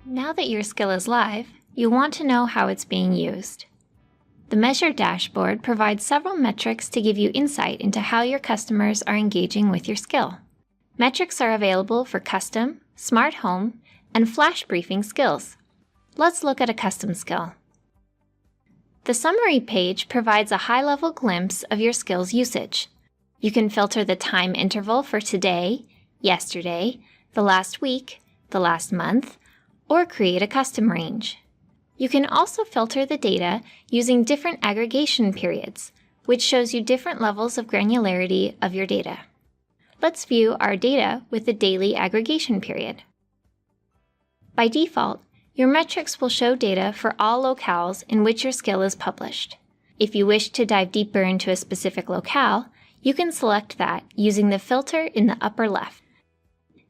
Now that your skill is live, you want to know how it's being used. The Measure dashboard provides several metrics to give you insight into how your customers are engaging with your skill. Metrics are available for custom, smart home, and flash briefing skills. Let's look at a custom skill. The summary page provides a high-level glimpse of your skill's usage. You can filter the time interval for today, yesterday, the last week, the last month, or create a custom range. You can also filter the data using different aggregation periods, which shows you different levels of granularity of your data. Let's view our data with the daily aggregation period. By default, your metrics will show data for all locales in which your skill is published. If you wish to dive deeper into a specific locale, you can select that using the filter in the upper left.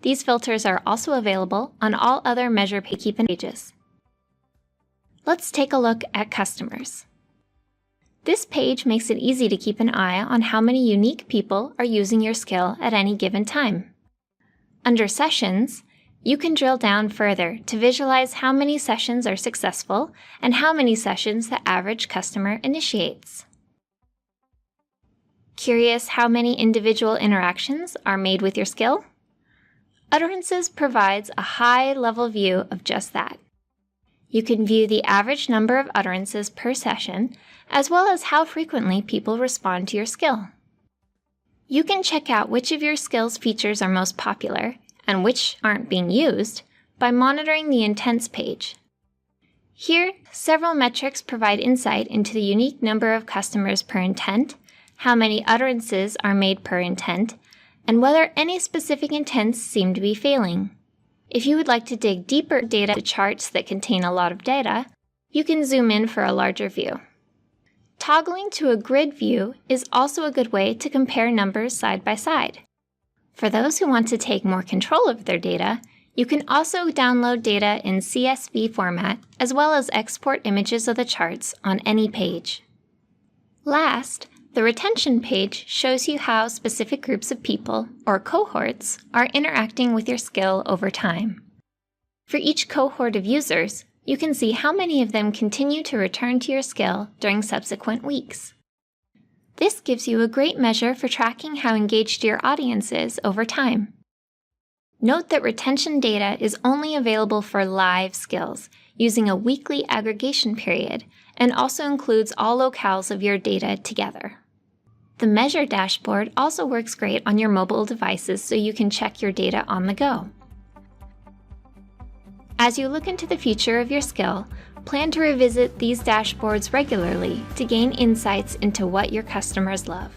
These filters are also available on all other Measure pages. Let's take a look at customers. This page makes it easy to keep an eye on how many unique people are using your skill at any given time. Under Sessions, you can drill down further to visualize how many sessions are successful and how many sessions the average customer initiates. Curious how many individual interactions are made with your skill? Utterances provides a high-level view of just that. You can view the average number of utterances per session, as well as how frequently people respond to your skill. You can check out which of your skill's features are most popular and which aren't being used by monitoring the intents page. Here, several metrics provide insight into the unique number of customers per intent, how many utterances are made per intent, and whether any specific intents seem to be failing. If you would like to dig deeper data to charts that contain a lot of data, you can zoom in for a larger view. Toggling to a grid view is also a good way to compare numbers side by side. For those who want to take more control of their data, you can also download data in CSV format as well as export images of the charts on any page. Last, the retention page shows you how specific groups of people, or cohorts, are interacting with your skill over time. For each cohort of users, you can see how many of them continue to return to your skill during subsequent weeks. This gives you a great measure for tracking how engaged your audience is over time. Note that retention data is only available for live skills, using a weekly aggregation period, and also includes all locales of your data together. The Measure dashboard also works great on your mobile devices so you can check your data on the go. As you look into the future of your skill, plan to revisit these dashboards regularly to gain insights into what your customers love.